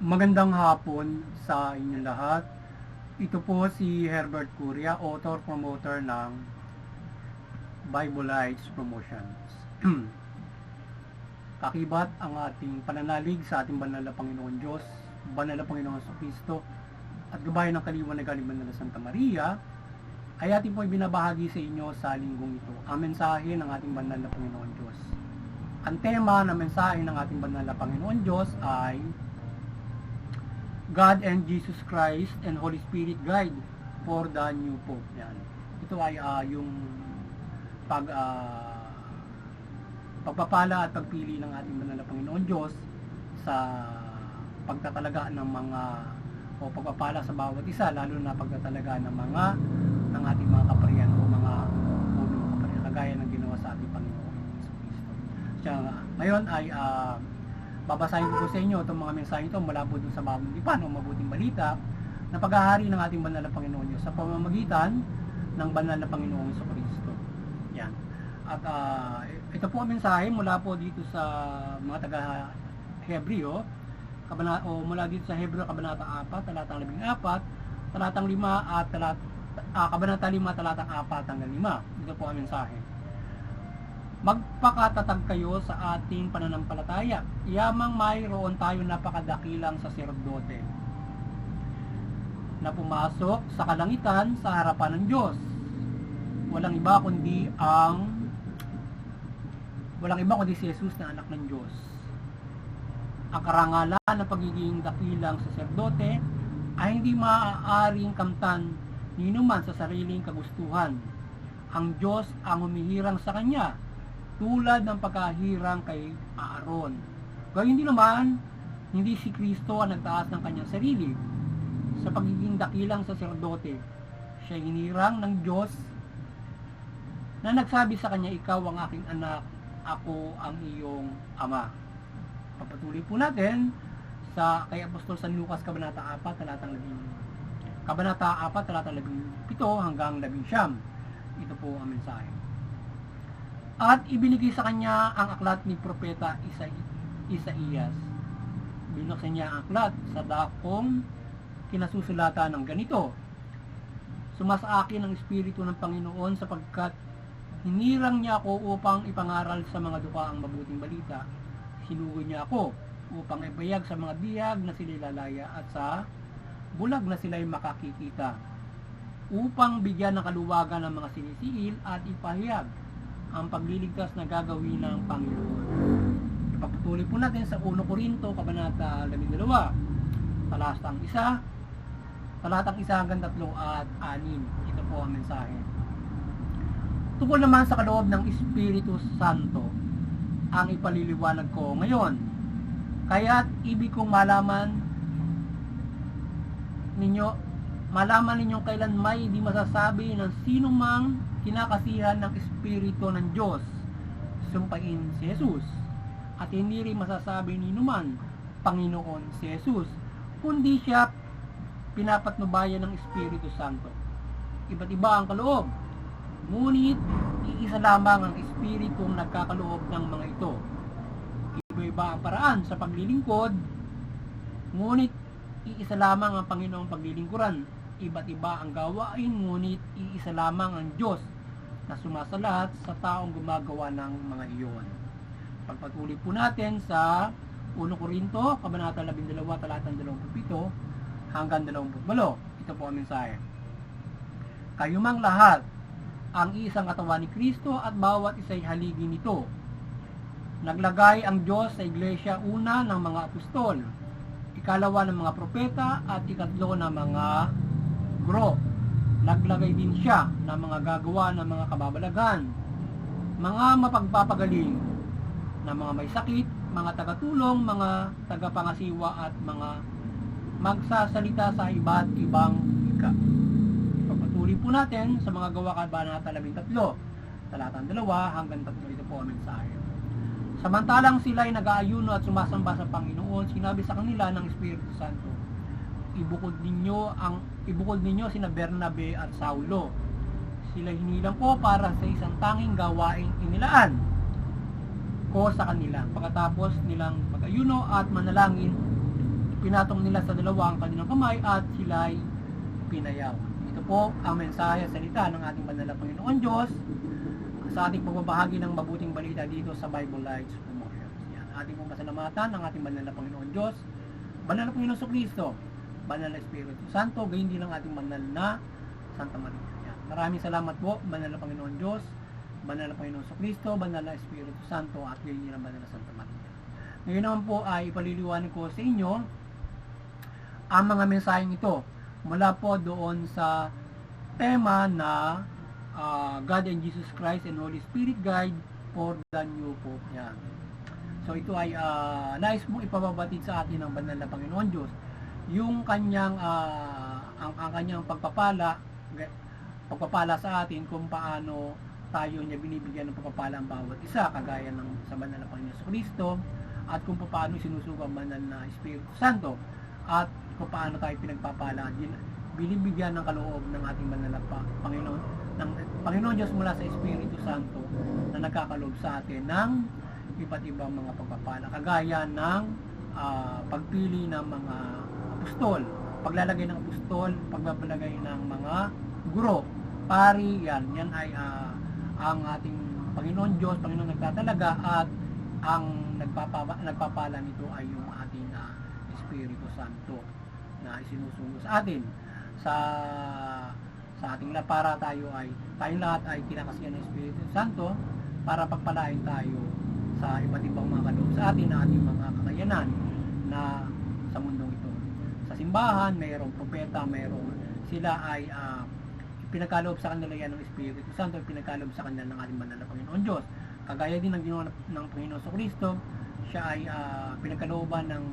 Magandang hapon sa inyong lahat. Ito po si Herbert Curia, author promoter ng Biblites Promotions. Kakibat ang ating pananalig sa ating banal na Panginoon Diyos, banal na Panginoon Kristo, at gabayan ng kaliwan na galing na Santa Maria, ay ating po ibinabahagi sa inyo sa linggong ito, ang mensahe ng ating banal na Panginoon Diyos. Ang tema ng mensahe ng ating banal na Panginoon Diyos ay God and Jesus Christ and Holy Spirit Guide for the New Pope. Yan. Ito ay yung pagpapala at pagpili ng ating banal na Panginoon Diyos sa pagtatalaga ng mga o pagpapala sa bawat isa, lalo na pagtatalaga ng ating mga kaparian o mga punong kaparian, kagaya ng ginawa sa ating Panginoon Kristo. Siya ngayon ay babasahin ko sa inyo itong mga mensahe ito mula po dun sa Bagong Tipan o Mabuting Balita na paghahari ng ating banal na Panginoon Diyos sa pamamagitan ng banal na Panginoong Kristo. Yan. At ito po ang mensahe mula po dito sa mga taga-Hebreo, mula dito sa Hebreo Kabanata 4, talatang 14, talatang 5 at Kabanata 5, talatang 4 hanggang 5. Ito po ang mensahe. Magpakatatag kayo sa ating pananampalataya. Yamang mayroon tayo napakadakilang saserdote na pumasok sa kalangitan sa harapan ng Diyos. Walang iba kundi si Jesus na anak ng Diyos. Ang karangalan ng pagiging dakilang saserdote ay hindi maaaring kamtan ni numan sa sariling kagustuhan. Ang Diyos ang humihirang sa kanya, tulad ng pagkahirang kay Aaron. Gayun din naman, hindi si Kristo ang nagtaas ng kanyang sarili. Sa pagiging dakilang saserdote, siya hinirang ng Diyos na nagsabi sa kanya, ikaw ang aking anak, ako ang iyong ama. Papatuloy po natin sa kay Apostol San Lucas Kabanata 4, talatang 17 hanggang 19. Ito po ang mensahe. At ibinigay sa kanya ang aklat ni Propeta Isaías. Binuksan niya ang aklat sa dakong kinasusulatan ng ganito. Sumasa akin ang Espiritu ng Panginoon sapagkat hinirang niya ako upang ipangaral sa mga duka ang mabuting balita. Sinugo niya ako upang ibayag sa mga bihag na sila'y lalaya at sa bulag na sila'y makakikita. Upang bigyan ng kaluwagan ng mga sinisiil at ipahayag ang pagliligtas na gagawin ng Panginoon. Ipagpatuloy po natin sa 1 Korinto, Kabanata 12, talatang 1 hanggang 3 at 6. Ito po ang mensahe. Tungkol naman sa kaloob ng Espiritu Santo, ang ipaliliwanag ko ngayon. Kaya't ibig kong malaman ninyong kailan may di masasabi ng sino mang kinakasihan ng Espiritu ng Diyos, sumpain si Jesus, at hindi rin masasabi ni numan Panginoon si Jesus, kundi siya pinapatnubayan ng Espiritu Santo. Iba't iba ang kaloob, ngunit iisa lamang ang Espiritong nagkakaloob ng mga ito. Iba-iba ang paraan sa paglilingkod, ngunit iisa lamang ang Panginoong paglilingkuran. Iba't iba ang gawain, ngunit iisa lamang ang Diyos na sumasalat sa taong gumagawa ng mga iyon. Pagpatuloy po natin sa 1 Korinto, Kabanata 12, talatang 27 hanggang 28. Ito po ang mensahe. Kayo mang lahat ang isang katawan ni Kristo at bawat isa'y haligi nito. Naglagay ang Diyos sa iglesia una ng mga apostol, ikalawa ng mga propeta at ikatlo ng mga guro. Naglagay din siya ng mga gagawa ng mga kababalagan, mga mapagpapagaling, na mga may sakit, mga tagatulong, mga tagapangasiwa at mga magsasalita sa iba't ibang wika. Pagpatuloy po natin sa mga gawa Kabanata 13, talatang 2 hanggang 3. Ito po ang mensahe. Samantalang sila ay nag-aayuno at sumasamba sa Panginoon, sinabi sa kanila ng Espiritu Santo, ibukod ninyo sina Bernabe at Saulo. Sila hinilang ko para sa isang tanging gawaing inilaan ko sa kanila. Pagkatapos nilang mag-ayuno at manalangin, pinatong nila sa dalawa ang kanilang kamay at sila'y pinayaw. Ito po ang mensahe salita ng ating banal na Panginoon Diyos sa ating pagbabahagi ng mabuting balita dito sa Bible Lights Promotions. Yan, ating pong pasalamatan ang ating banal na Panginoon Diyos, banal na Panginoon Kristo, banal na Espiritu Santo, gayon din ang ating banal na Santa Maria. Yan. Maraming salamat po, banal na Panginoon Diyos, banal na Panginoon Kristo, banal na Espiritu Santo, at gayon din ang banal na Santa Maria. Ngayon naman po ay ipaliliwanag ko sa inyo ang mga mensaheng ito mula po doon sa tema na God and Jesus Christ and Holy Spirit Guide for the New Pope. Yan. So ito ay nais mong ipababatid sa atin ng banal na Panginoon Diyos yung kanyang ang kanyang pagpapala sa atin kung paano tayo niya binibigyan ng pagpapala ang bawat isa kagaya ng sa banal na Panginoon Kristo, at kung paano sinusugo ang banal na Espiritu Santo, at kung paano tayo pinagpapala at binibigyan ng kaloob ng ating banal na Panginoon, ng Panginoon Diyos mula sa Espiritu Santo na nagkakaloob sa atin ng iba't ibang mga pagpapala kagaya ng pagpili ng mga apostol, paglalagay ng apostol, pagpapalagay ng mga guro, pari, yan ay ang ating Panginoon Diyos, Panginoon nagtatalaga, at ang nagpapala nito ay yung ating Espiritu Santo na isinusungo sa atin sa ating para tayong lahat ay kinakasihan ng Espiritu Santo para pagpalain tayo sa iba't ibang mga kaloob sa atin na ating mga kakayanan na sa mundong ito. Sa simbahan, mayroong propeta, sila ay pinagkaloob sa kanila yan ng Espiritu Santo, pinagkaloob sa kanila ng ating banal na Panginoon Diyos. Kagaya din ng ginawa ng Panginoon sa Kristo, siya ay pinagkalooban ng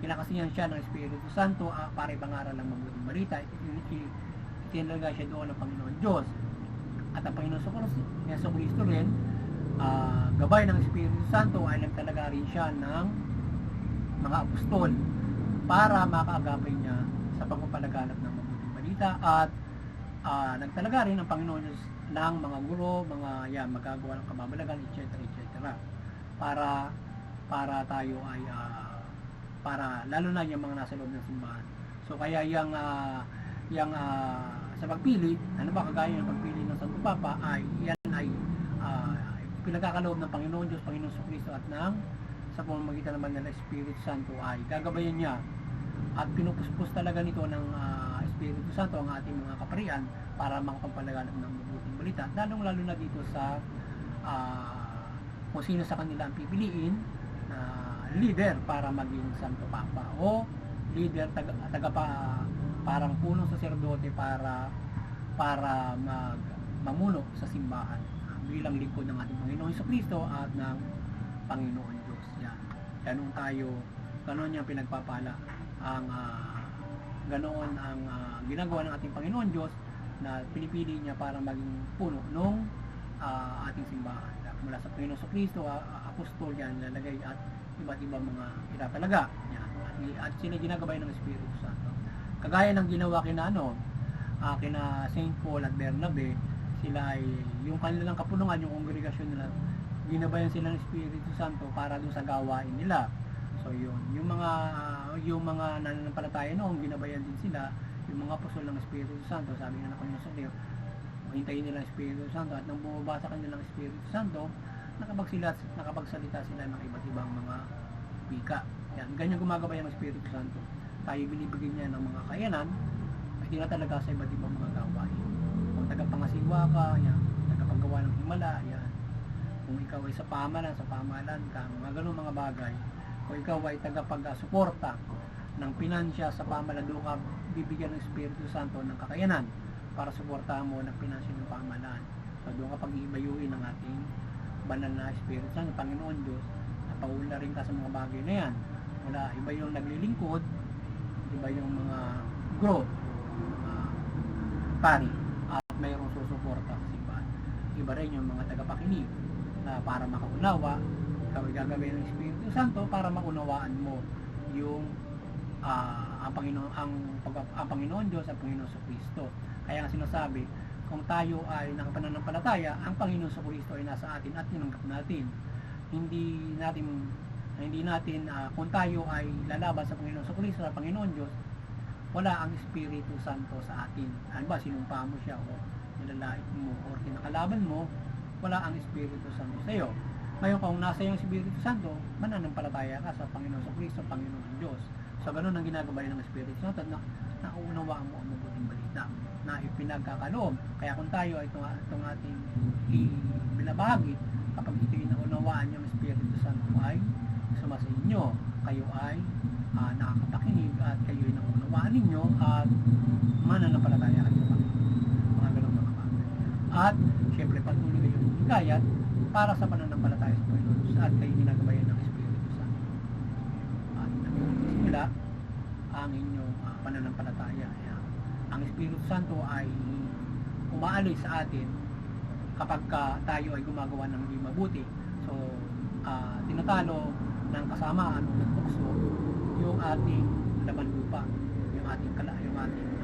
kinakasihan siya ng Espiritu Santo para ipangaral ng mabuting balita. Itinalaga siya doon ng Panginoon Diyos. At ang Panginoon sa Kristo rin, gabay ng Espiritu Santo ay nagtalaga rin siya ng mga apostol para makaagapay niya sa pagpapalaganap ng mabuting balita, at nagtalaga rin ang Panginoon Diyos ng mga guro, magagawa ng kababalagan, etc. para tayo ay para lalo na yung mga nasa loob ng simbahan. So kaya sa pagpili, kagaya ng pagpili ng Santo Papa, yan ay pinagkakaloob ng Panginoon Diyos, Panginoon sa Kristo, at sa pamamagitan naman ng Espiritu Santo ay gagabayan niya at pinupuspos talaga nito ng Espiritu Santo ang ating mga kaparian para makapagpalaganap ng mabuting balita, lalong-lalo na dito sa kung sino sa kanila ang pipiliin na leader para maging Santo Papa o leader parang punong saserdote para mamuno sa simbahan bilang lingkod ng ating Panginoon Kristo at ng Panginoon Diyos. Yan. Ganoon yung pinagpapala ganoon ang ginagawa ng ating Panginoon Diyos na pinipili niya para maging puno nung ating simbahan. Mula sa Panginoon sa Kristo, apostol yan, lalagay at iba't ibang mga itatalaga. Yan. At sila ginagabay ng Espiritu Santo. Kagaya ng ginawa kina Saint Paul at Bernabe, sila ay yung kanilang kapulungan, yung kongregasyon nila, ginabayan sila ng Espiritu Santo para dun sa gawain nila. So yun, yung mga nananampalataya noon, ginabayan din sila, yung mga apostol ng Espiritu Santo. Sabi nga na Panginoon sa Diyos, hintayin nila ang Espiritu Santo, at nang bumaba sa kanilang Espiritu Santo, nakapagsalita sila ng iba't ibang mga wika. Yan, ganyan gumagabay ang Espiritu Santo. Tayo binibigyan niya ng mga kayanan, ay tinatalaga sa iba't ibang mga gawain. Kung tagapangasiwa ka, yan, tagapaggawa ng himala, yan. Kung ikaw ay sa pamahalan ka, mga ganun mga bagay. Kung ikaw ay tagapag-suporta ng pinansya sa pamahalaan, doon ka bibigyan ng Espiritu Santo ng kakayanan para suportahan mo ng pinansya ng pamahalaan. So doon ka pag-ibayuin ng ating banal na Espiritu Santo, Panginoon Diyos, na pauna rin ka sa mga bagay na yan. Iba yung naglilingkod, iba yung mga growth, pari, at mayroong susuporta sa simbahan. Iba rin yung mga tagapakinig na para makaunawa, ikaw ay gagawin ng Espiritu Santo para maunawaan mo yung ang Panginoon Diyos at Panginoon sa Kristo. Kaya nga sinasabi, kung tayo ay nakapananampalataya, ang Panginoon sa Kristo ay nasa atin at tinanggap natin. Hindi natin na hindi natin, kung tayo ay lalaban sa Panginoon sa Kristo, sa Panginoon Diyos, wala ang Espiritu Santo sa atin. Ano ba, sinumpa mo siya o nilalait mo o kinakalaban mo, wala ang Espiritu Santo sa iyo. Ngayon kung nasa yung Espiritu Santo, mananampalataya ka sa Panginoon sa Kristo, sa Panginoon Diyos. So ganun ang ginagabay ng Espiritu Santo na naunawaan mo ang mabuting balita na ipinagkakaloob. Kaya kung tayo ay itong ating binabahagi, kapag ito'y naunawaan yung Espiritu Santo ay suma sa inyo, kayo ay nakakapakinig at kayo ay naunawaan ninyo at mananampalataya kayo sa Panginoon. Mga ganun mga bagay. At syempre patuloy kayong higayat para sa pananampalataya sa Panginoon at kayo ginagabayan ng Espiritu Santo. At nagsisimula ang inyong pananampalataya. Ang Espiritu Santo ay umaalis sa atin kapag tayo ay gumagawa ng hindi mabuti. So, tinatalo ng kasamaan o ng tukso yung ating laman lupa, yung ating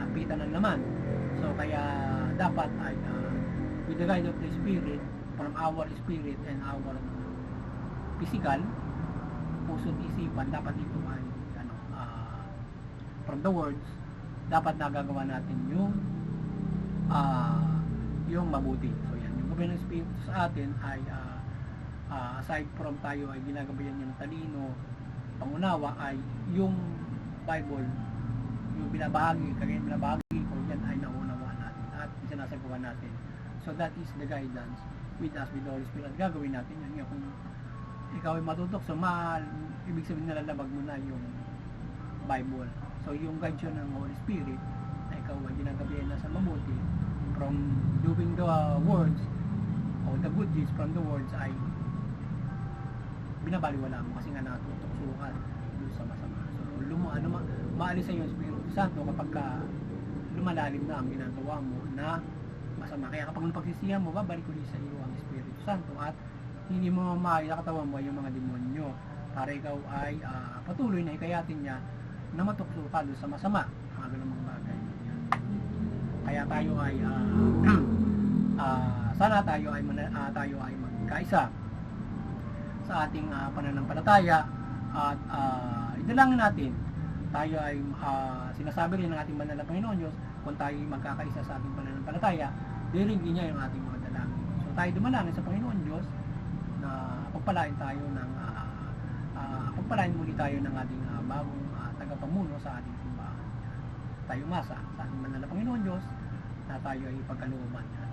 apitan ng laman. So, kaya dapat ay with the guide of the Spirit, from our spirit and our physical, puso't isipan, dapat ito ay from the words, dapat nagagawa natin yung mabuti. So yan, yung gabay ng Espiritu sa atin ay aside from tayo ay ginagabayan niya ng talino, pangunawa ay yung Bible, yung binabahagi, kagaya binabahagi ko, yan ay naunawaan natin at sinasagawa natin. So that is the guidance with us, with the Holy Spirit. Gagawin natin yan. Kung ikaw ay matutok, so ibig sabihin nalalabag mo na yung Bible. So yung guidance ng Holy Spirit na ikaw ay ginagabayan na sa mabuti from doing the words or the good deeds from the words ay binabaliwala mo kasi nga natutokso ka doon sa masama. So maalis sa iyo ang Espiritu Santo kapag lumalalim na ang ginagawa mo na masama. Kaya kapag napagsisihan mo, babalik ulit sa iyo ang Espiritu Santo at hindi mo makakita katawan mo yung mga demonyo para ikaw ay patuloy na ikayatin niya na matukso ka doon sa masama. Mga ganun mga bagay. Kaya tayo ay sana tayo ay magkaisa sa ating pananampalataya at idalangin natin tayo ay sinasabi rin ng ating banal na Panginoon Diyos kung tayo ay magkakaisa sa ating pananampalataya, diringgin niya yung ating mga dalangin. So tayo dumalangin sa Panginoon Diyos na pagpalain tayo ng pagpalain muli tayo ng ating bagong tagapamuno sa ating simbahan. Tayo masa sa ating banal na Panginoon Diyos na tayo ay pagkalooban niya.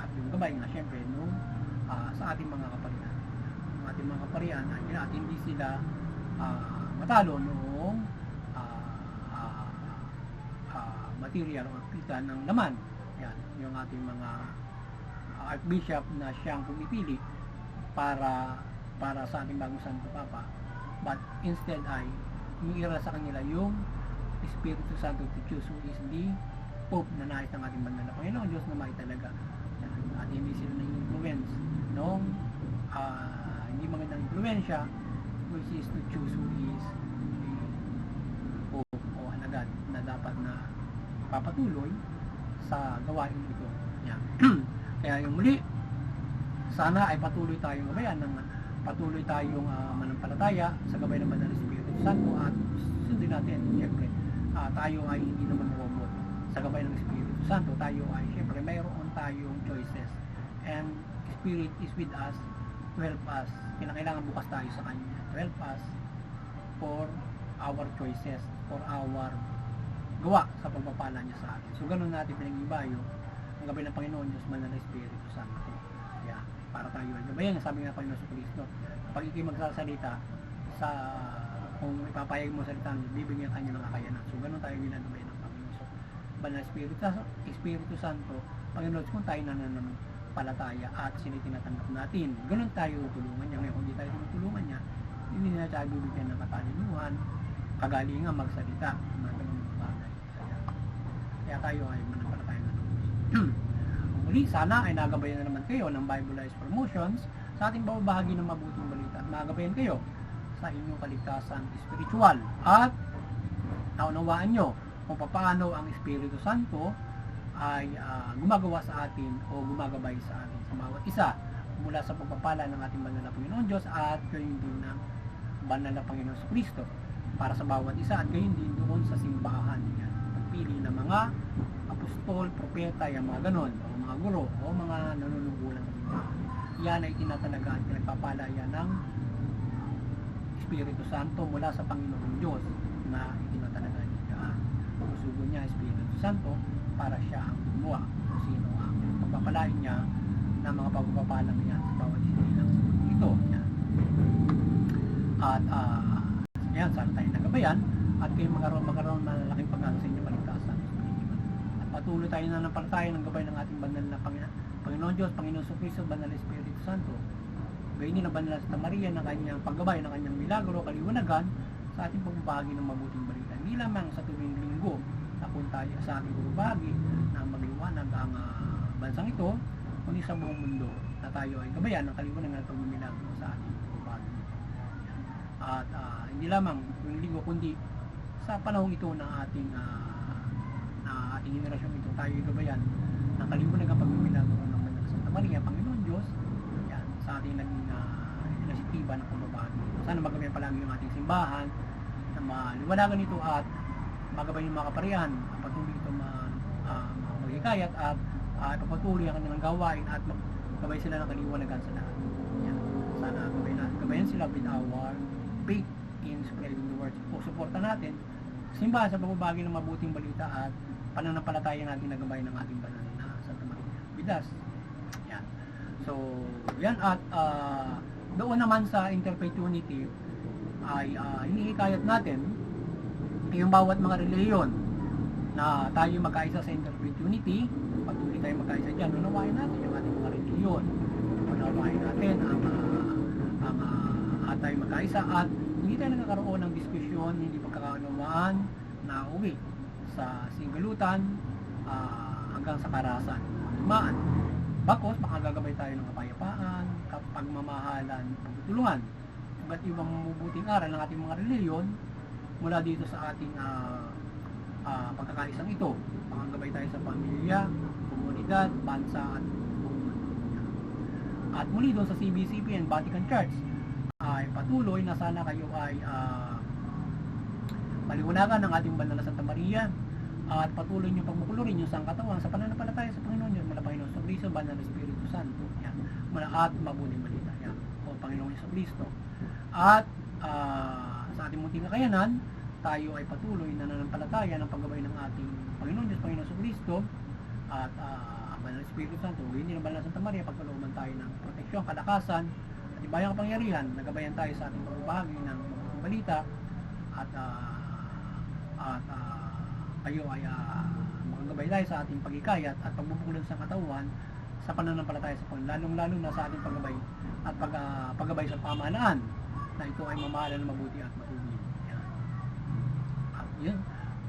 At yung gabay nga syempre sa ating mga kaparian. Ang ating mga kaparian at hindi sila matalo noong material o pitan ng laman. Yan, yung ating mga archbishop na siyang pumipili para sa ating bagong Santo Papa. But instead ay umiiral sa kanila yung Espiritu Santo to choose who is the Pope na nais ng ating banal na Panginoon Diyos na maitalaga. At hindi sila na-influence noong hindi magandang influensya, which is to choose who is the Pope o alagad na dapat na papatuloy sa gawain ito. Yan. Kaya yung muli, sana ay patuloy tayong gabayan patuloy tayong manampalataya sa gabay ng Banal na Espiritu Santo at sundin natin, siyempre, tayo ay hindi naman robot. Sa gabay ng Espiritu Santo, tayo ay, siyempre, mayroon tayong choices. And Spirit is with us to help us. Kinakailangan bukas tayo sa Kanya to help us for our choices, for our gawa sa pagpapala niya sa atin. So, ganun natin pinag-ibayo ang gabay ng Panginoon Diyos, Banal na Espiritu Santo. Yeah, para tayo ay gabayan. Sabi nga Panginoon sa Kristo, pag ikay magsasalita kung ipapayag mo salita, bibigyan ka niya ng kakayanan. So, ganun tayo ginagabayan ng Panginoon. So, Banal na Espiritu Santo, Panginoon, kung tayo nananampalataya at sila tinatanggap natin, ganun tayo tutulungan niya. Ngayon, kung hindi tayo tutulungan niya, hindi na tayo bibigyan ng katalinuhan, kagalingan magsalita. Kaya tayo ay manampalataya na ng Diyos. Muli, sana ay nagabayan na naman kayo ng Bibleized Promotions sa ating babahagi ng mabuting balita at nagabayan kayo sa inyong kaligtasan spiritual at naunawaan nyo kung paano ang Espiritu Santo ay gumagawa sa atin o gumagabay sa atin sa bawat isa mula sa pagpapala ng ating banal na Panginoon Diyos at gayon din ng banal na Panginoon Kristo para sa bawat isa at gayon din doon sa simbahan. Yan. Pagpili ng mga apostol, propeta, yung mga ganon, o mga guro, o mga nanununggulang simbahan. Yan ay tinatalaga at pinagpapalaya ng Espiritu Santo mula sa Panginoong Diyos na itinatalaga niya. Pusugo niya Espiritu Santo para siya ang gumawa kung sino ang pagpapalain niya ng mga pagpapalang niya sa bawat sinilang sa mundo ito. Yan. At yan, sana tayo nagabayan at kayo magkaroon na malaking pag-asa sa inyong kaligtasan. At patuloy tayo na nampalataya ng gabay ng ating banal na Panginoon Diyos, Panginoon Kristo, Banal na Espiritu Santo. Gayon din ang Banal na Santa Maria ng kanyang paggabay, ng kanyang milagro, kaliwanagan sa ating pagbabahagi ng mabuting balita. Hindi lamang sa tuwing linggo na kung tayo sa ating pagbabahagi na magliwanag ang bansang ito, kundi sa buong mundo na tayo ay gabayan ng kaliwanagan at pagmamilagro sa ating pagbabahagi. At hindi lamang tuwing linggo, kundi sa panahong ito ng ating henerasyon ito, tayo ay gabayan ng kaliwanagan pagmamilagro ng Banal na Santa Maria, Panginoon Diyos, yan, sa ating naging inasitiba ng pagbabahagi. Sana magabayan palagi yung ating simbahan na maliwanagan ito at magabayan yung mga kaparihan at patuloy ito maghikayat at ipapatuloy ang kanilang gawain at maggabay sila ng kaliwanagan sa lahat. Yan. Sana gabayan sila with our faith in spreading the word. O suporta natin simbahan sa pagbabahagi ng mabuting balita at pananampalataya natin na gabayan ng ating banal na Santa Maria with us. Yan. So, yan at doon naman sa interperpetuity ay hinihikayat natin yung bawat mga relihiyon na tayo magkaisa sa interperpetuity, patuloy tayo magkaisa dyan, unawain natin yung ating mga relihiyon, unawain natin ang tayo magkaisa at hindi tayo nagkakaroon ng diskusyon, hindi pagkakaunawaan na uwi sa singgalutan hanggang sa karahasan, tumaan. Bakos, makagagabay tayo ng kapayapaan, pagmamahalan, pagtutulungan. Hanggat ibang mabubuting aral ng ating mga relihiyon mula dito sa ating pagkakaisang ito. Makagabay tayo sa pamilya, komunidad, bansa at buong mundo. At muli doon sa CBCP and Vatican Church ay patuloy na sana kayo ay maliwanagan ng ating banal na Santa Maria at patuloy nyo pagmukulurin yung sangkatawan sa pananampalataya sa Panginoon Diyos, mula Panginoon sa Kristo, Banal na Espiritu Santo, yan, mula at mabuting balita, yan, o Panginoon sa Kristo. At sa ating munting kakayanan, tayo ay patuloy na nananampalataya ng paggabay ng ating Panginoon Diyos, Panginoon sa Kristo, at Banal na Espiritu Santo, hindi na Banal na Santa Maria, pagkalooban tayo ng proteksyon, kalakasan, at ibayang kapangyarihan, nagabayan tayo sa ating pagbabahagi ng mabuting balita, at kayo ay magagabay tayo sa ating pagkikayat at pagbubuklod sa katawan sa pananampalataya sa Panginoon, lalong-lalo na sa ating paggabay at paggabay sa pamahalaan na ito ay mamahalan ng mabuti at matuwid. At yun,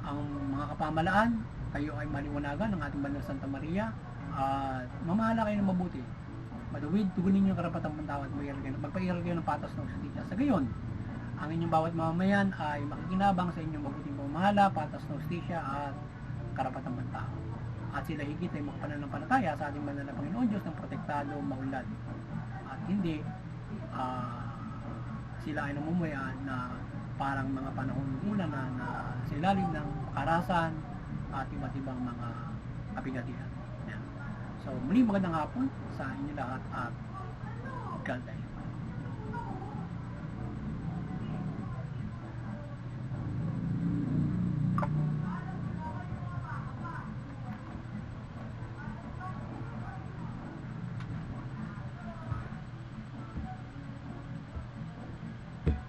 ang mga kapamahalaan, kayo ay maliwanagan ng ating Banal na Santa Maria at mamahala kayo ng mabuti, matuwid, tugunin yung karapatang pantao at magpairal kayo ng patas ng justisya. Sa gayon, ang inyong bawat mamamayan ay makikinabang sa inyong mabuting pamamahala, patas ng justisya at karapatang pantao. At sila higit ay makapananampalataya sa ating banal na Panginoon Diyos ng protektado, maunlad. At hindi sila ay namumuya na parang mga panahon una na sa ilalim ng karahasan at iba't ibang mga kapigatian. So, muli magandang hapon sa inyo lahat at God bless.